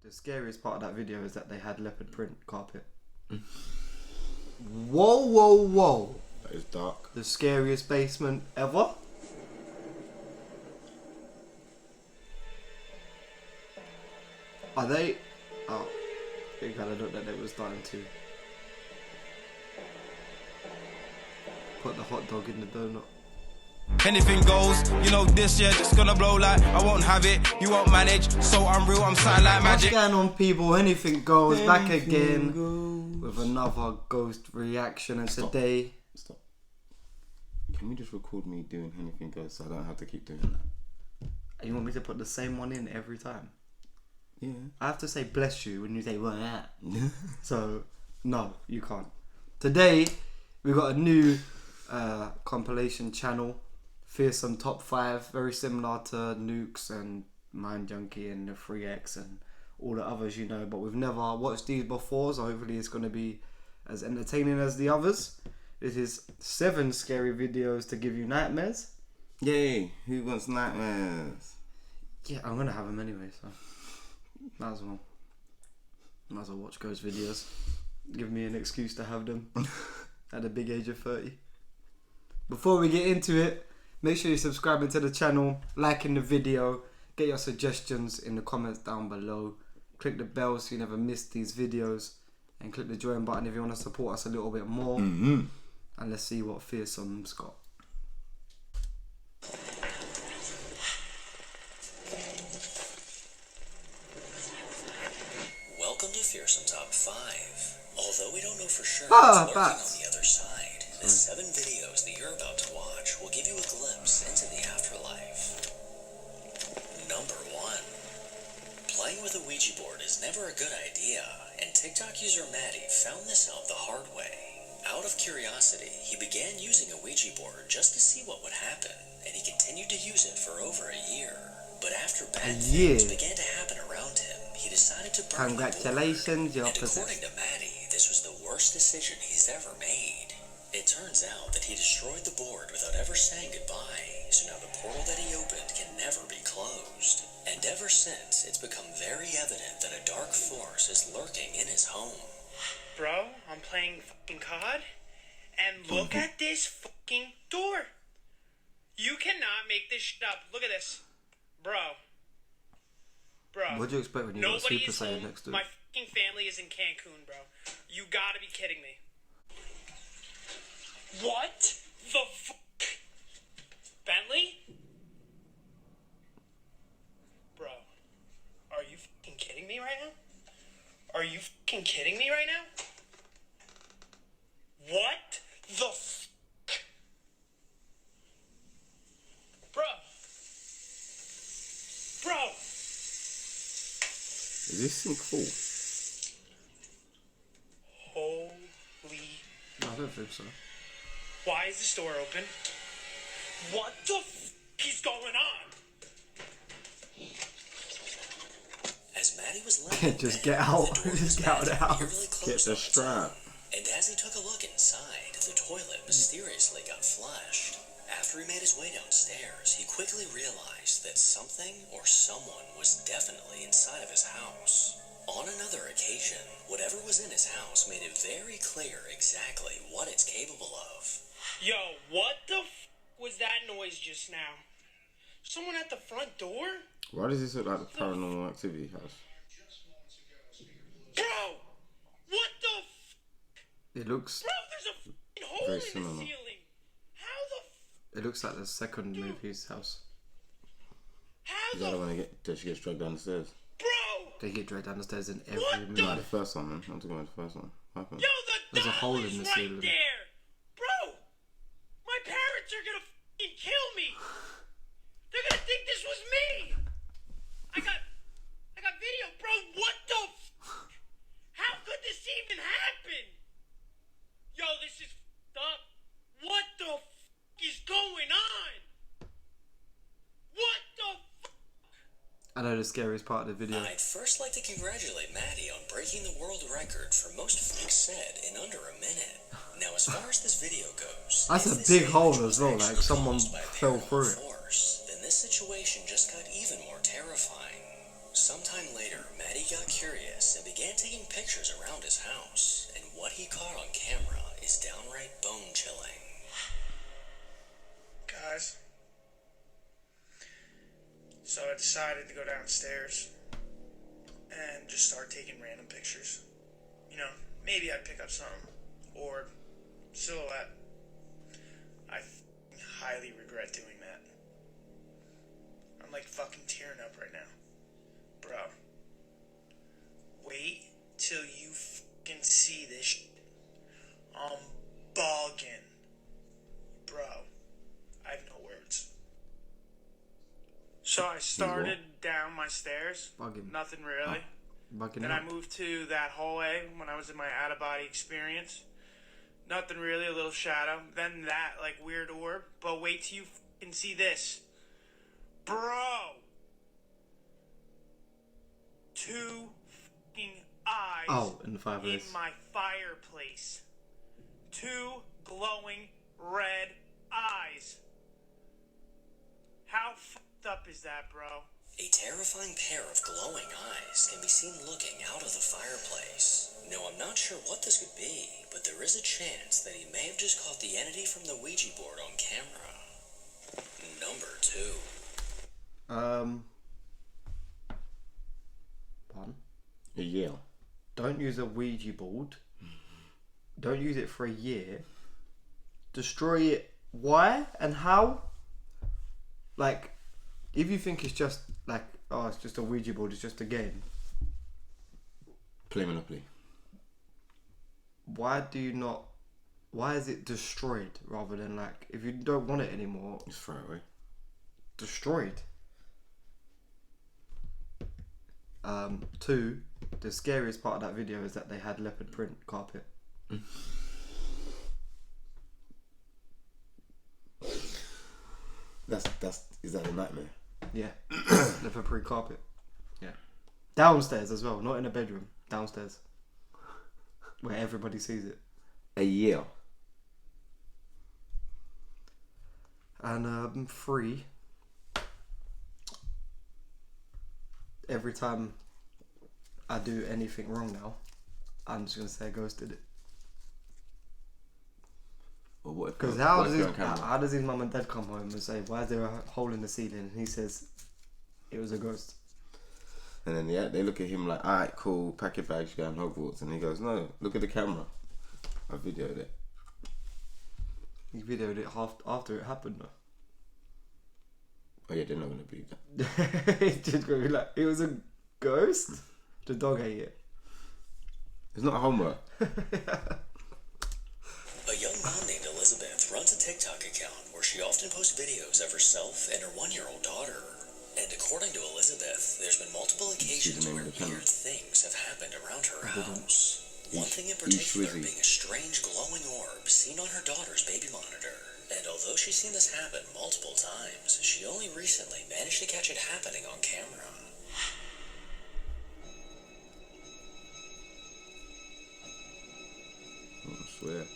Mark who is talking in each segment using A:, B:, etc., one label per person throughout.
A: The scariest part of that video is that they had leopard print carpet. Whoa, whoa, whoa.
B: That is dark.
A: The scariest basement ever. Are they? Oh, it kind of looked like they were starting to put the hot dog in the donut.
C: Hennything goes, you know this year just gonna blow like I won't have it, you won't manage, so I'm real, I'm silent like magic.
A: What's going on, people? Hennything Goes back again with another ghost reaction, and today...
B: Stop. Can we just record me doing Hennything Goes so I don't have to keep doing that?
A: You want me to put the same one in every time?
B: Yeah.
A: I have to say bless you when you say well that. So, no, you can't. Today, we got a new compilation channel. Fearsome Top 5, very similar to Nukes and Mind Junkie and the 3X and all the others you know, but we've never watched these before, so hopefully it's going to be as entertaining as the others. This is 7 scary videos to give you nightmares.
B: Yay, who wants nightmares?
A: Yeah, I'm going to have them anyway, so might as well watch ghost videos. Give me an excuse to have them at the big age of 30. Before we get into it, make sure you're subscribing to the channel, liking the video, get your suggestions in the comments down below. Click the bell so you never miss these videos, and click the join button if you want to support us a little bit more. And let's see what Fearsome's got.
D: Welcome to Fearsome Top 5. Although we don't know for sure what's lurking on the other side, the 7 videos that you're about to watch will give you a glimpse into the afterlife. Number 1. Playing with a Ouija board is never a good idea, and TikTok user Maddie found this out the hard way. Out of curiosity, he began using a Ouija board just to see what would happen, and he continued to use it for over a year. But after bad things began to happen around him, he decided to burn the board.
A: Congratulations, you're
D: And according to Maddie, this was the worst decision he's ever made. It turns out that he destroyed the board without ever saying goodbye, so now the portal that he opened can never be closed. And ever since, it's become very evident that a dark force is lurking in his home.
E: Bro, I'm playing fucking COD, and look at this fucking door. You cannot make this shit up. Look at this. Bro.
A: What do you expect when you got Super Saiyan next to it?
E: My fucking family is in Cancun, bro. You gotta be kidding me. What the fuck? Bentley? Bro, are you fucking kidding me right now? Are you fucking kidding me right now? What the fuck? Bro. Bro.
B: Is this thing cool?
E: Holy.
A: No, I don't think so.
E: Why is this door open? What the f is going on?
D: As Maddie was laying
A: Just get out. Just get out of the house.
B: Get the strap.
D: And as he took a look inside, the toilet mysteriously got flushed. After he made his way downstairs, he quickly realized that something or someone was definitely inside of his house. On another occasion, whatever was in his house made it very clear exactly what it's capable of.
E: Yo, what the f was that noise just now? Someone at the front door?
B: Why does this look like the Paranormal Activity house?
E: Bro! What the f?
A: It looks...
E: Bro, there's a f***ing hole
B: Very
E: in the
B: similar.
E: ceiling! How the f?
A: It looks like the second movie's house.
E: How
B: Is that the
E: the
B: one that she gets dragged down the stairs?
E: Bro!
A: They get dragged down the stairs in every
E: What
A: movie.
B: No, the first one, man. I'm talking about the first one. What happened?
E: Yo, the
A: There's a hole
E: doll
A: in
E: is
A: the
E: right
A: ceiling.
E: there! Bro! My parents are gonna f***ing kill me! They're gonna think this was me! I got video, bro! What the f***? How could this even happen? Yo, this is f***ed up. What the f*** is going on? What the f***?
A: I know the scariest part of the video.
D: I'd first like to congratulate Maddie on breaking the world record for most facts said in under a minute. Now, as far as this video goes,
A: That's
D: if
A: a
D: this
A: big
D: image
A: hole
D: was
A: as well,
D: actually
A: like someone
D: caused by
A: fell
D: paranormal
A: through it.
D: force, then this situation just got even more terrifying. Sometime later, Maddie got curious and began taking pictures around his house, and what he caught on camera is downright bone-chilling.
E: Guys, so I decided to go downstairs and just start taking random pictures. You know, maybe I'd pick up something, or silhouette. I highly regret doing that. I'm like fucking tearing up right now. Bro, wait till you fucking see this shit. I'm bugging. Bro, I have no words. So I started down my stairs.
A: Bugging.
E: Nothing really.
A: Bugging
E: Then
A: up.
E: I moved to that hallway when I was in my out-of-body experience. Nothing really, a little shadow. Then that, like, weird orb. But wait till you fucking see this. Bro! 2 fucking eyes
A: in the fireplace.
E: in my fireplace. 2 glowing red eyes. How fucked up is that, bro?
D: A terrifying pair of glowing eyes can be seen looking out of the fireplace. Now, I'm not sure what this could be, but there is a chance that he may have just caught the entity from the Ouija board on camera. Number 2.
A: Pardon?
B: A year.
A: Don't use a Ouija board. Don't use it for a year. Destroy it. Why and how? Like, if you think it's just like, oh, it's just a Ouija board, it's just a game.
B: Play Monopoly.
A: Why do you not? Why is it destroyed rather than like, if you don't want it anymore,
B: Just throw it away.
A: destroyed? 2, the scariest part of that video is that they had leopard print carpet.
B: Is that a nightmare?
A: Yeah. Leopard print carpet. Yeah. Downstairs as well, not in a bedroom. Downstairs. Where everybody sees it.
B: A year.
A: And 3. Every time I do anything wrong now, I'm just gonna say a ghost did it.
B: Or what?
A: Because how does his mum and dad come home and say, why is there a hole in the ceiling? And he says it was a ghost.
B: And then they look at him like, alright, cool, pack your bags, you're going Hogwarts. And he goes, no, look at the camera. I videoed it.
A: He videoed it after it happened though.
B: Oh yeah, they're not going to believe that.
A: He's just gonna be like, it was a ghost? The dog ate it.
B: It's not homework.
D: A young mom named Elizabeth runs a TikTok account where she often posts videos of herself and her 1-year-old daughter. And according to Elizabeth, there's been multiple occasions
B: the name
D: where
B: of the channel.
D: weird things have happened around her house. One thing in particular being a strange glowing orb seen on her daughter's baby monitor. And although she's seen this happen multiple times, she only recently managed to catch it happening on camera.
B: I swear.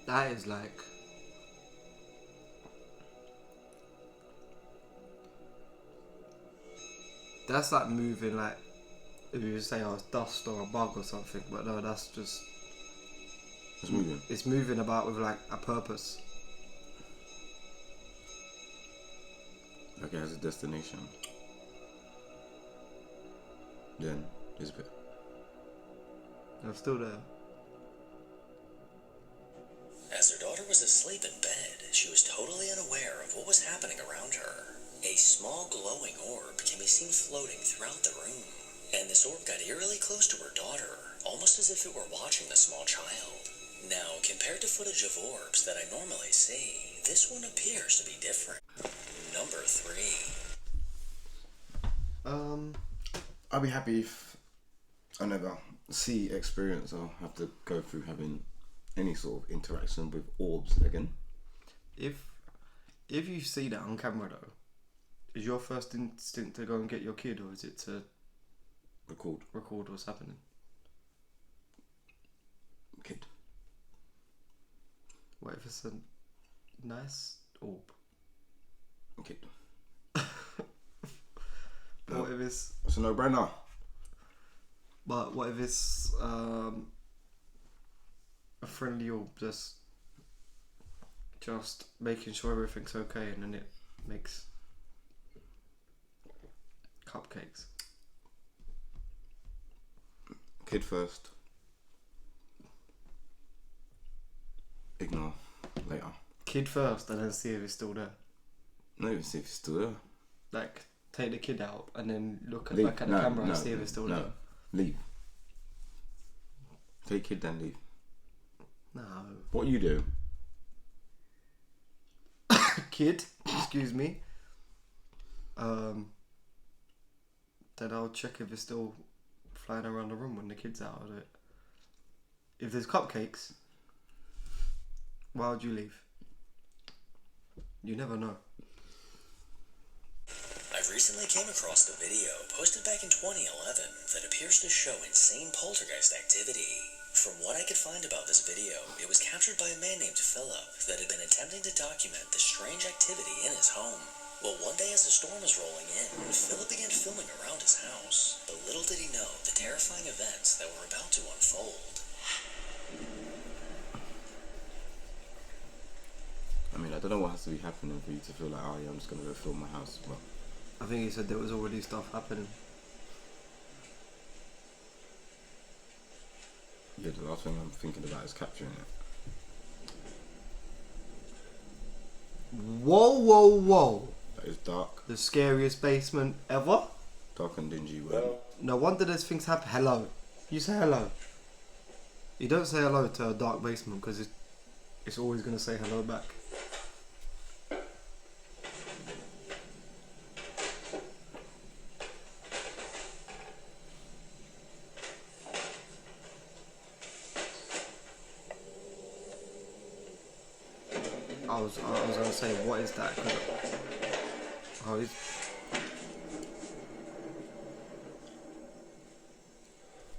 A: That is like, that's like moving like, if you say, oh, it's dust or a bug or something, but no, that's just,
B: It's moving.
A: it's moving about with like a purpose.
B: Like it has a destination. Then, Elizabeth.
A: They're still there.
D: As her daughter was asleep in bed, she was totally unaware of what was happening around her. A small glowing orb can be seen floating throughout the room, and this orb got eerily close to her daughter, almost as if it were watching the small child. Now, compared to footage of orbs that I normally see, this one appears to be different. Number 3.
B: I'll be happy if I never experience or have to go through having any sort of interaction with orbs again.
A: If you see that on camera though, is your first instinct to go and get your kid, or is it to record what's happening.
B: Kid.
A: What if it's a nice orb?
B: Kid.
A: What if it's...
B: It's a no-brainer.
A: But what if it's a friendly orb just making sure everything's okay, and then it makes cupcakes?
B: Kid first. Ignore later.
A: Kid first, and then see if it's still there.
B: Not even see if it's still there.
A: Like, take the kid out and then look
B: Leave.
A: back at the camera and see if it's still there.
B: Leave. Take kid, then leave.
A: No.
B: What you do?
A: Kid, excuse me. Then I'll check if it's still flying around the room when the kid's out of it. If there's cupcakes, why would you leave? You never know.
D: I recently came across the video posted back in 2011 that appears to show insane poltergeist activity. From what I could find about this video, it was captured by a man named Philip that had been attempting to document the strange activity in his home. Well, one day as the storm was rolling in, Philip began filming around his house, but little did he know the terrifying events that were about to unfold.
B: I mean, I don't know what has to be happening for you to feel like, oh yeah, I'm just gonna go film my house. But
A: I think he said there was already stuff happening.
B: yeah, the last thing I'm thinking about is capturing it.
A: Whoa, whoa, whoa.
B: That is dark,
A: The scariest basement ever?
B: dark and dingy. Well,
A: No wonder there's things happen. Hello. You say hello. You don't say hello to a dark basement because it's always going to say hello back. I was going to say, what is that? Oh, he's...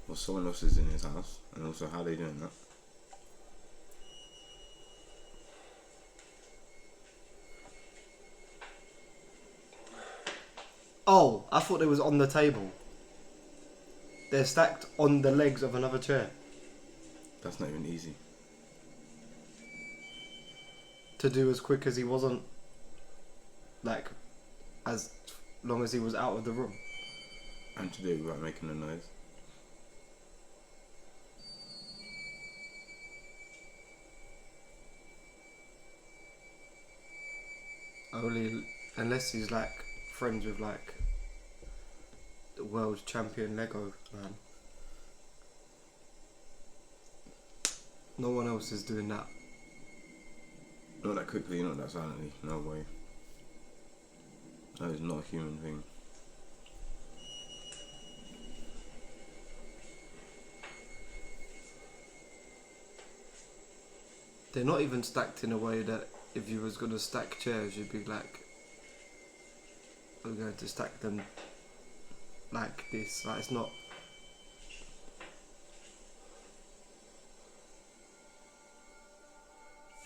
B: well, someone else is in his house, and also how they doing that?
A: Oh, I thought they was on the table. They're stacked on the legs of another chair.
B: That's not even easy.
A: To do as quick as he wasn't, like, as long as he was out of the room.
B: And to do it without making a noise.
A: Only unless he's like friends with like the world champion Lego man. No one else is doing that.
B: Not that quickly, not that silently. No way. That is not a human thing.
A: They're not even stacked in a way that if you was gonna stack chairs, you'd be like, we're going to stack them like this. Like, it's not.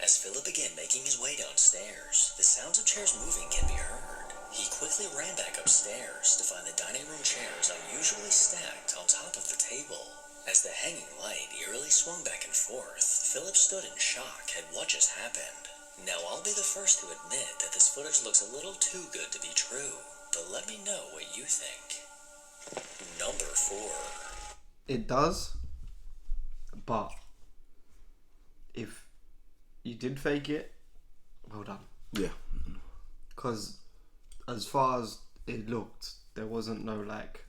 D: As Philip began making his way downstairs, the sounds of chairs moving can be heard. He quickly ran back upstairs to find the dining room chairs unusually stacked on top of the table. As the hanging light eerily swung back and forth, Philip stood in shock at what just happened. Now, I'll be the first to admit that this footage looks a little too good to be true, but let me know what you think. Number 4.
A: It does, but if you did fake it, well done.
B: Yeah.
A: Because as far as it looked, there wasn't no like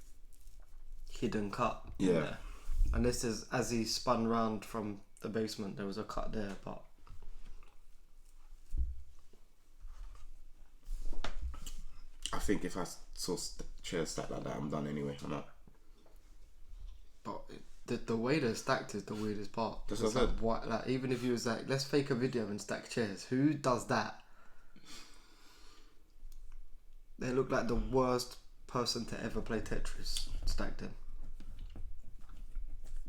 A: hidden cut in
B: Yeah.
A: there. Unless there's, as he spun round from the basement, there was a cut there, but
B: I think if I saw chairs stacked like that, I'm done anyway. I'm out.
A: but the way they're stacked is the weirdest part.
B: That's
A: It's
B: what I
A: like,
B: said.
A: what, like, even if you was like, let's fake a video and stack chairs, who does that? They look like the worst person to ever play Tetris. Stack them.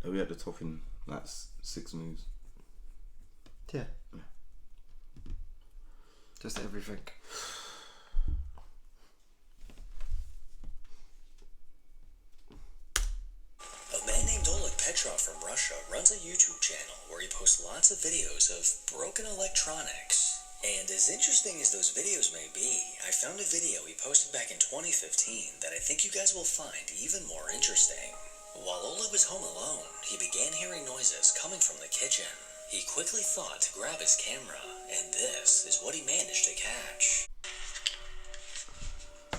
B: Are we at the top in like 6 moves?
A: Yeah. Just everything.
D: A man named Oleg Petrov from Russia runs a YouTube channel where he posts lots of videos of broken electronics. And as interesting as those videos may be, I found a video he posted back in 2015 that I think you guys will find even more interesting. While Oleg was home alone, he began hearing noises coming from the kitchen. He quickly thought to grab his camera, and this is what he managed to catch.
A: I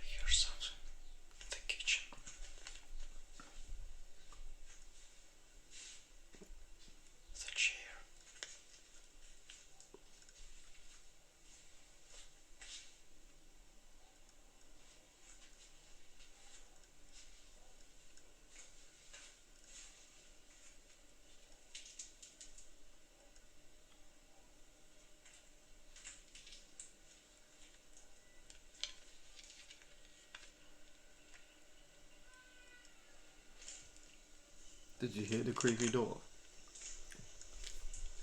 A: hear something in the kitchen. The chair. Did you hear the creaky door?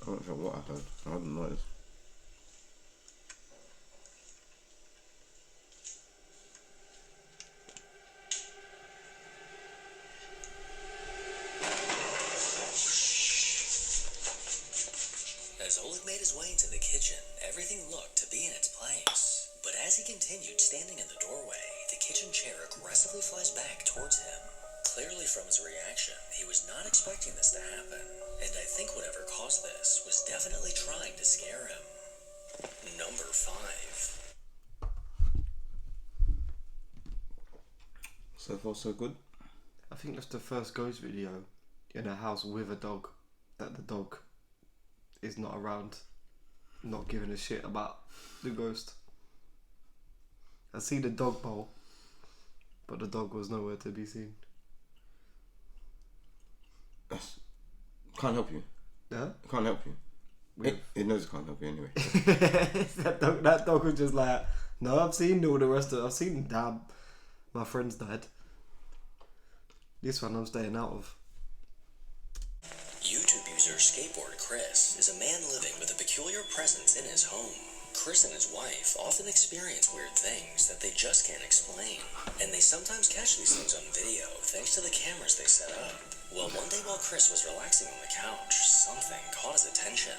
B: I'm not sure what I heard. I didn't notice.
D: As Oleg made his way into the kitchen, everything looked to be in its place. But as he continued standing in the doorway, the kitchen chair aggressively flies back towards him. Clearly from his reaction, he was not expecting this to happen, and I think whatever caused this was definitely trying to scare him. Number 5.
B: So far, so good.
A: I think that's the first ghost video in a house with a dog, that the dog is not around, not giving a shit about the ghost. I see the dog bowl, but the dog was nowhere to be seen.
B: Can't help you.
A: Yeah?
B: Can't help you. It knows it can't help you anyway.
A: that dog was just like, no, I've seen all the rest of it. I've seen Dad. My friend's died. This one I'm staying out of.
D: YouTube user Skateboard Chris is a man living with a peculiar presence in his home. Chris and his wife often experience weird things that they just can't explain, and they sometimes catch these things on video thanks to the cameras they set up. Well, one day while Chris was relaxing on the couch, something caught his attention.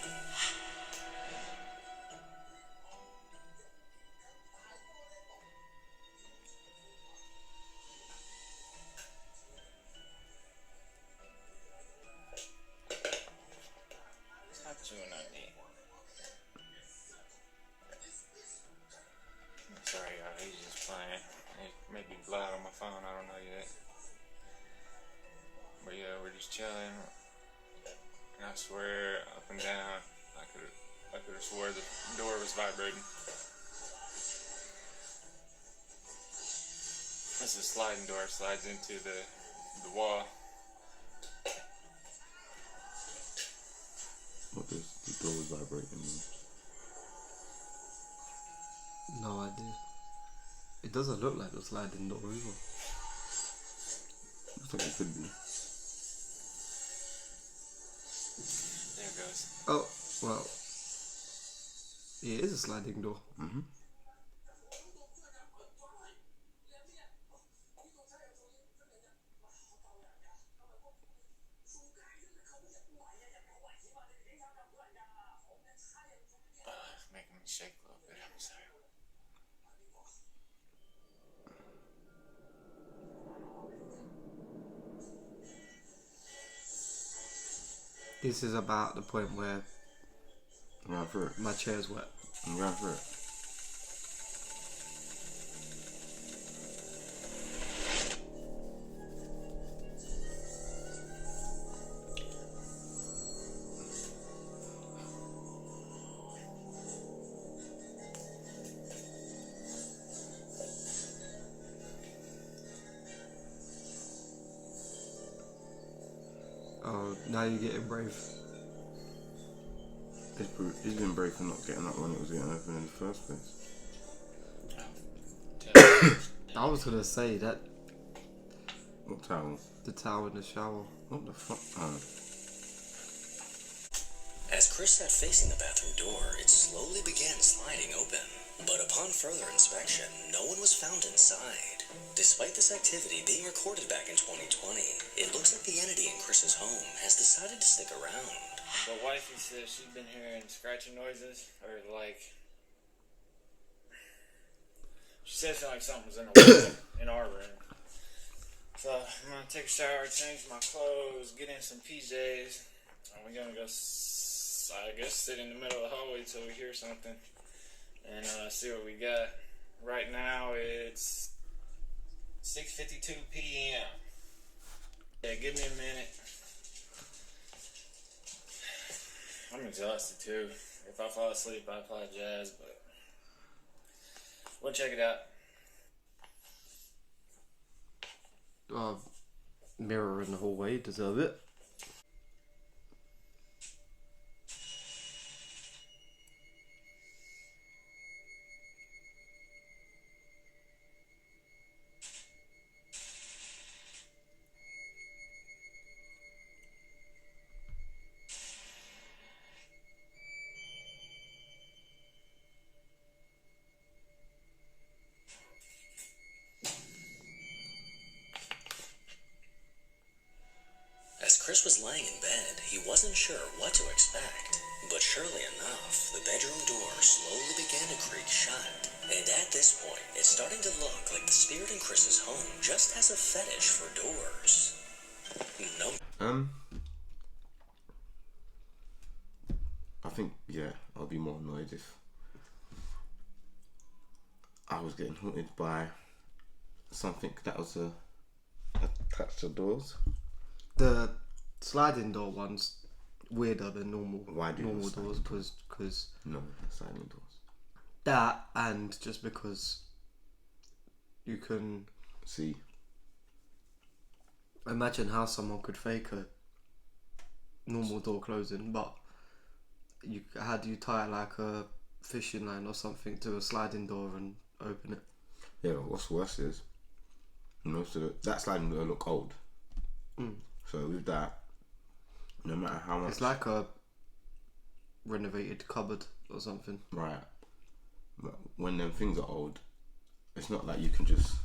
F: Sorry, y'all, he's just playing. It may be loud on my phone, I don't know yet. But yeah, we're just chilling. And I swear, up and down, I could have swore the door was vibrating. This is a sliding door, slides into the wall.
B: What does the door vibrating mean?
A: No idea. It doesn't look like a sliding door either.
B: Looks like it could be.
F: There it goes.
A: Oh, well. It is a sliding door.
B: Mm-hmm.
F: It's making me shake a little bit, I'm sorry.
A: This is about the point where
B: Run through it.
A: my chair's wet.
B: Run through it.
A: Oh, now you're getting brave.
B: He's been brave for not getting that when it was getting open in the first place.
A: I was gonna say that
B: What towel?
A: The towel in the shower.
B: What the fuck? Oh.
D: As Chris sat facing the bathroom door, it slowly began sliding open. But upon further inspection, no one was found inside. Despite this activity being recorded back in 2020, it looks like the entity in Chris's home has decided to stick around.
F: But wifey says she's been hearing scratching noises, or like, she says like something was in the wall in our room. So I'm gonna take a shower, change my clothes, get in some PJs, and we're gonna go, I guess, sit in the middle of the hallway till we hear something, and see what we got. Right now it's 6:52 p.m. Yeah, give me a minute. I'm exhausted too. If I fall asleep, I apologize, but we'll check it out.
A: Mirror in the hallway, deserve it.
D: As Chris was laying in bed, he wasn't sure what to expect. But surely enough, the bedroom door slowly began to creak shut. And at this point, it's starting to look like the spirit in Chris's home just has a fetish for doors.
B: I think, yeah, I'll be more annoyed if I was getting haunted by something that was attached to doors.
A: The sliding door one's weirder than normal.
B: Why do
A: normal
B: sliding
A: doors? Because
B: No, sliding doors.
A: that, and just because you can
B: See,
A: imagine how someone could fake a normal door closing, but how do you tie like a fishing line or something to a sliding door and open it?
B: yeah, what's worse is most of that sliding door look old. So with that, no matter how much,
A: It's like a renovated cupboard or something.
B: right, but when them things are old, it's not like you can just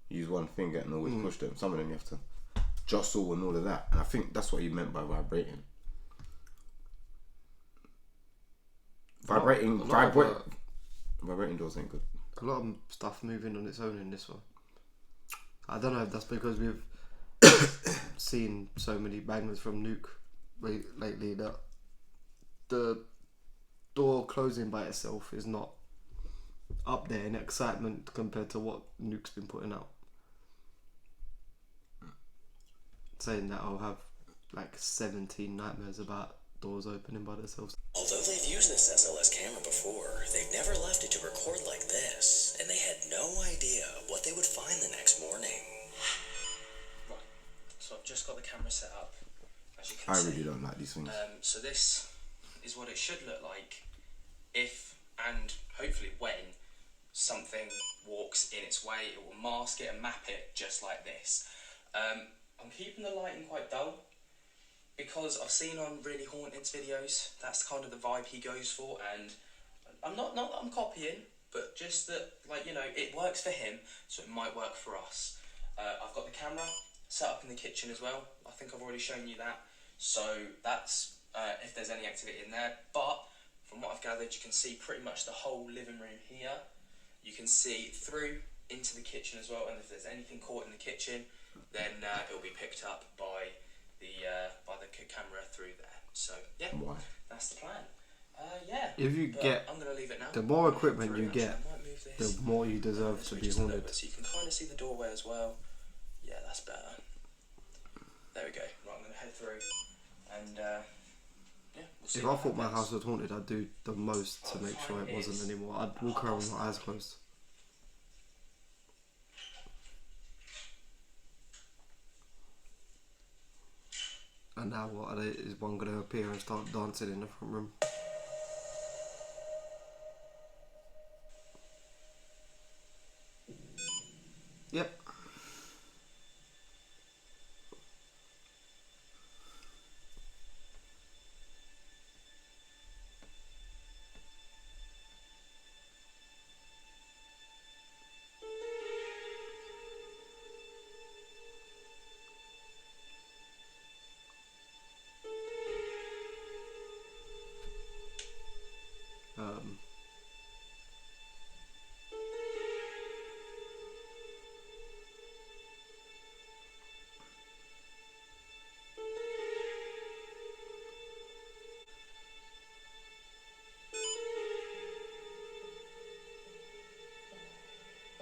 B: use one finger and always push them. Some of them you have to jostle and all of that. And I think that's what he meant by vibrating. Vibrating doors ain't good.
A: A lot of stuff moving on its own in this one. I don't know if that's because we've seen so many bangers from Nuke lately that the door closing by itself is not up there in excitement compared to what Nuke's been putting out. Saying that I'll have like 17 nightmares about doors opening by themselves.
D: Although they've used this SLS camera before, they've never left it to record like this, and they had no idea what they would find the next morning. Right, so I've just got the camera set up, as you can see.
B: I really don't like these things.
D: So this is what it should look like if, and hopefully when, something walks in its way. It will mask it and map it just like this. I'm keeping the lighting quite dull because I've seen on really haunted videos that's kind of the vibe he goes for, and I'm not that I'm copying, but just that, like, you know, it works for him, so it might work for us. I've got the camera set up in the kitchen as well. I think I've already shown you that, so that's if there's any activity in there. But from what I've gathered, you can see pretty much the whole living room here. You can see through into the kitchen as well, and if there's anything caught in the kitchen, then it'll be picked up by the camera through there. So yeah,
B: Why?
D: that's the plan. Yeah.
A: If you
D: but
A: get
D: I'm gonna leave it now.
A: the more equipment
D: Through,
A: you
D: actually,
A: get,
D: I might move this.
A: the more you deserve
D: This
A: to
D: way
A: be
D: just a little
A: haunted.
D: bit, so you can kind of see the doorway as well. Yeah, that's better. There we go. Right, I'm gonna head through, and yeah. We'll see
A: If I
D: what
A: thought my
D: happens.
A: house was haunted, I'd do the most to make sure it wasn't anymore. I'd walk around with my eyes closed. And now what are they, is one going to appear and start dancing in the front room? Yep.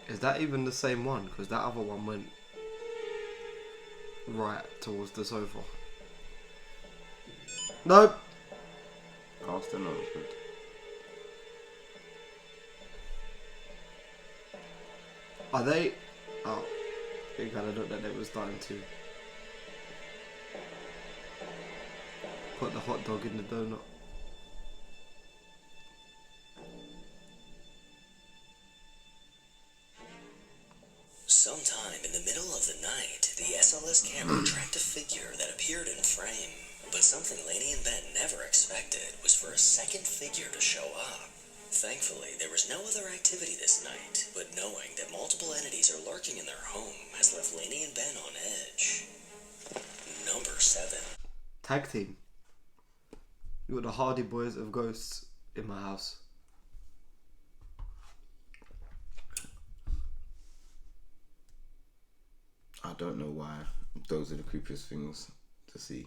A: Is that even the same one? Because that other one went right towards the sofa. Nope.
B: Ask the announcement.
A: Are they? Oh, it kind of looked like they were starting to put the hot dog in the donut.
D: Sometime in the middle of the night, the SLS camera tracked a figure that appeared in frame. But something Lainey and Ben never expected was for a second figure to show up. Thankfully, there was no other activity this night, but knowing that multiple entities are lurking in their home has left Lainey and Ben on edge. Number 7.
A: Tag team. You got the Hardy Boys of Ghosts in my house.
B: I don't know why those are the creepiest things to see.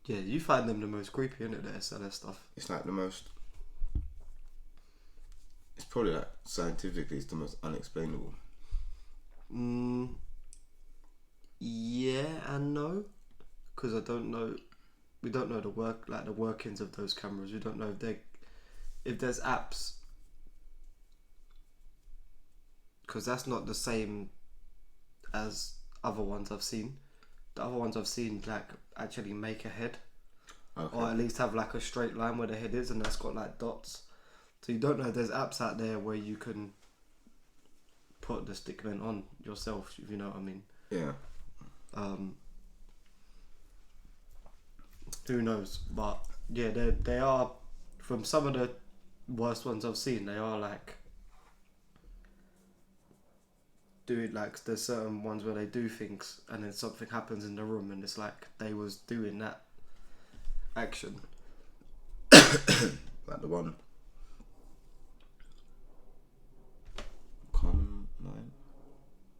A: Yeah, you find them the most creepy, innit, the SLS stuff.
B: It's like the most... It's probably like, scientifically, it's the most unexplainable.
A: Yeah and no. Because I don't know... We don't know the workings of those cameras. We don't know if there's apps. Because that's not the same as other ones I've seen. The other ones I've seen like actually make a head,
B: Okay.
A: or at least have like a straight line where the head is, and that's got like dots. So you don't know if there's apps out there where you can put the stickman on yourself, if you know what I mean.
B: Yeah.
A: Who knows? But yeah, they are, from some of the worst ones I've seen, they are like doing, like, there's certain ones where they do things and then something happens in the room and it's like they was doing that action.
B: Like the one... Common Line?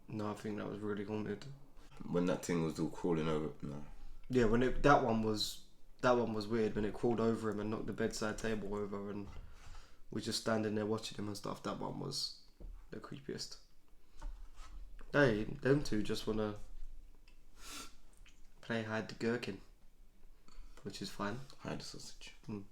A: No, I think that was really haunted.
B: When that thing was all crawling over... No.
A: Yeah, when that one was weird, when it crawled over him and knocked the bedside table over and we're just standing there watching him and stuff. That one was the creepiest. Hey, them two just wanna play hide the gherkin, which is fine.
B: Hide the sausage.
D: The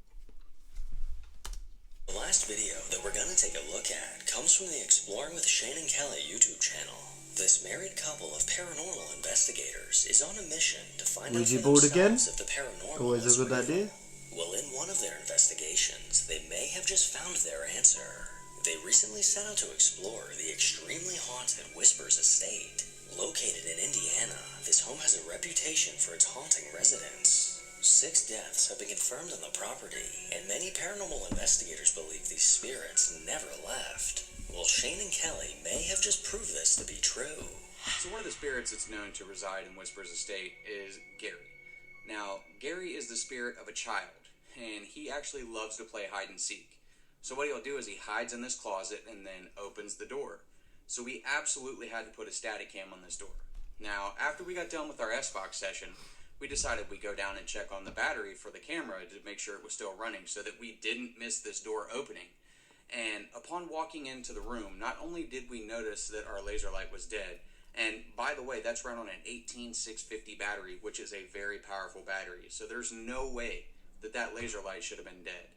D: last video that we're gonna take a look at comes from the Exploring with Shane and Kelly YouTube channel. This married couple of paranormal investigators is on a mission to find out
A: Ouija
D: for
A: board again?
D: themselves if the paranormal
A: Always
D: is
A: a good
D: real.
A: idea.
D: Well, in one of their investigations, they may have just found their answer. They recently set out to explore the extremely haunted Whispers Estate. Located in Indiana, this home has a reputation for its haunting residents. 6 deaths have been confirmed on the property, and many paranormal investigators believe these spirits never left. Well, Shane and Kelly may have just proved this to be true.
G: So one of the spirits that's known to reside in Whispers Estate is Gary. Now, Gary is the spirit of a child, and he actually loves to play hide and seek. So what he'll do is he hides in this closet and then opens the door. So we absolutely had to put a static cam on this door. Now, after we got done with our SFOX session, we decided we'd go down and check on the battery for the camera to make sure it was still running so that we didn't miss this door opening. And upon walking into the room, not only did we notice that our laser light was dead, and by the way, that's run on an 18650 battery, which is a very powerful battery. So there's no way that that laser light should have been dead.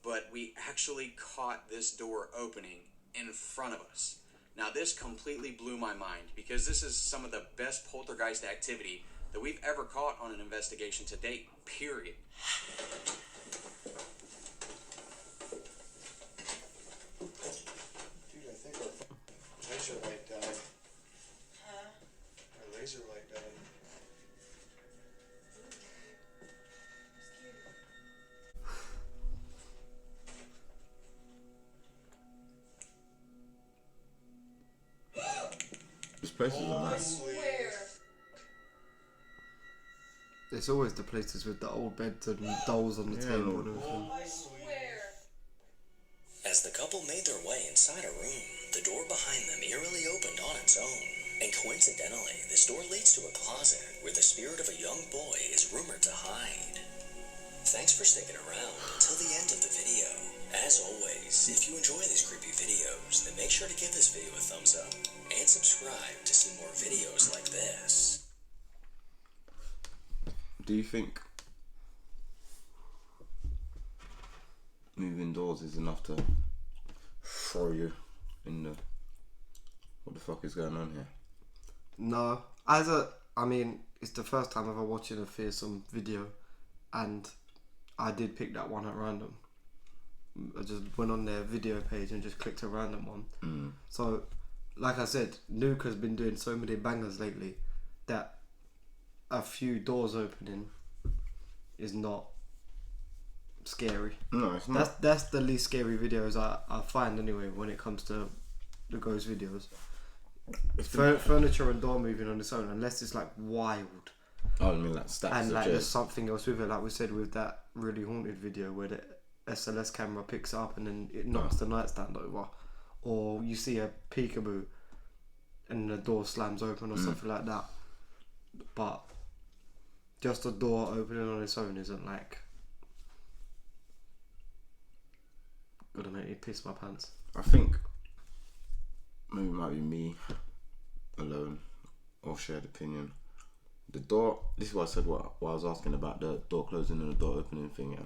G: But we actually caught this door opening in front of us. Now this completely blew my mind because this is some of the best poltergeist activity that we've ever caught on an investigation to date, period.
H: Dude, I think our laser light died.
I: Huh?
H: Our laser light died.
B: This place is a mess.
I: Where?
A: It's always the places with the old beds and dolls on the table and everything.
I: I swear.
D: As the couple made their way inside a room, the door behind them eerily opened on its own. And coincidentally, this door leads to a closet where the spirit of a young boy is rumored to hide. Thanks for sticking around until the end of the video. As always, if you enjoy these creepy videos, then make sure to give this video a thumbs up and subscribe to see more videos like this.
B: Do you think moving doors is enough to throw you in the what the fuck is going on here?
A: No. I mean, it's the first time ever watching a Fearsome video, and I did pick that one at random. I just went on their video page and just clicked a random one. So, like I said, Nuke has been doing so many bangers lately that a few doors opening is not scary.
B: No, it's not.
A: That's the least scary videos I find anyway when it comes to the ghost videos. Furniture and door moving on its own, unless it's like wild.
B: Oh, I mean like stacks
A: and
B: of
A: like
B: chairs.
A: there's something else with it, like we said with that really haunted video where the SLS camera picks up and then it knocks the nightstand over, or you see a peekaboo and the door slams open or something like that. But just a door opening on its own isn't like gonna make me piss my pants.
B: I think maybe it might be me alone or shared opinion. The door, this is what I said what I was asking about the door closing and the door opening thing,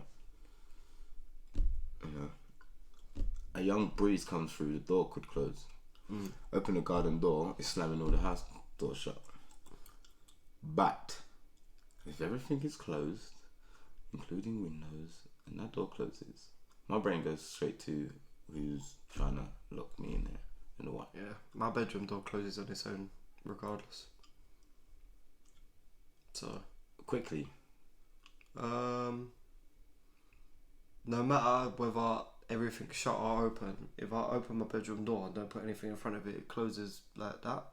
B: a young breeze comes through, the door could close. Open the garden door, it's slamming all the house doors shut. But if everything is closed, including windows, and that door closes, my brain goes straight to who's trying to lock me in there and what.
A: Yeah, my bedroom door closes on its own regardless. So
B: Quickly.
A: no matter whether everything's shut or open, if I open my bedroom door and don't put anything in front of it, it closes like that,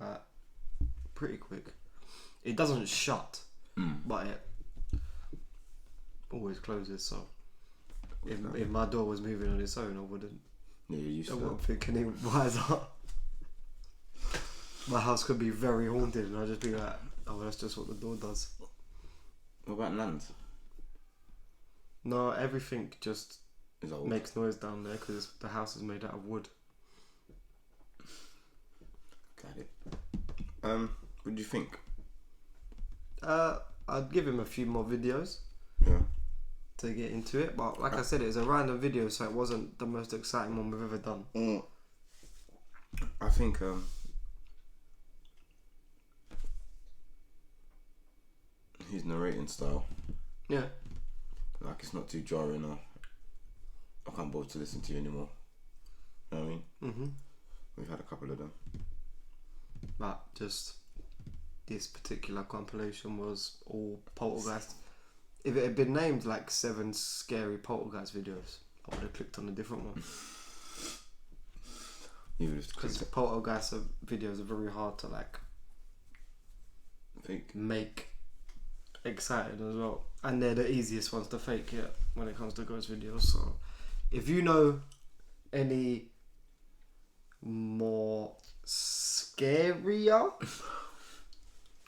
A: like pretty quick. It doesn't shut, but it always closes. So if my door was moving on its own, I wouldn't.
B: Yeah, you used
A: I
B: to.
A: wouldn't think any wiser. My house could be very haunted, and I'd just be like, "Oh, that's just what the door does."
B: What about Nans?
A: No, everything just
B: Is old.
A: makes noise down there because the house is made out of wood.
B: Got it. What do you think?
A: I'd give him a few more videos
B: Yeah.
A: to get into it, but like I said, it was a random video, so it wasn't the most exciting one we've ever done.
B: I think his narrating style,
A: Yeah.
B: like it's not too jarring or I can't bother to listen to you anymore. You know what I mean? We've had a couple of them.
A: But just this particular compilation was all poltergeist. If it had been named like 7 scary poltergeist videos, I would have clicked on a different one.
B: You would have
A: Because poltergeist videos are very hard to like
B: fake.
A: make exciting as well, and they're the easiest ones to fake when it comes to ghost videos. So if you know any more scarier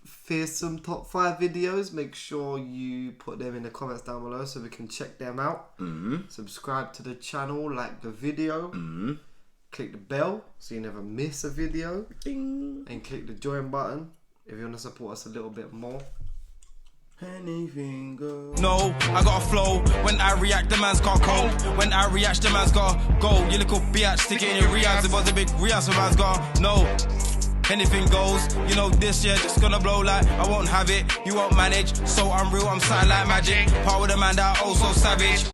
A: Fearsome top 5 videos, make sure you put them in the comments down below so we can check them out. Subscribe to the channel, like the video, click the bell so you never miss a video. Ding. And click the join button if you want to support us a little bit more.
B: Hennything Goes.
C: No, I got a flow. When I react, the man's got cold. When I react, the man's got go. You little biatch, stick it in your reacts. It was a big react, so man's got no. Anything goes, you know this year just gonna blow like I won't have it, you won't manage. So I'm real, I'm silent like magic. Part with a man that oh so savage.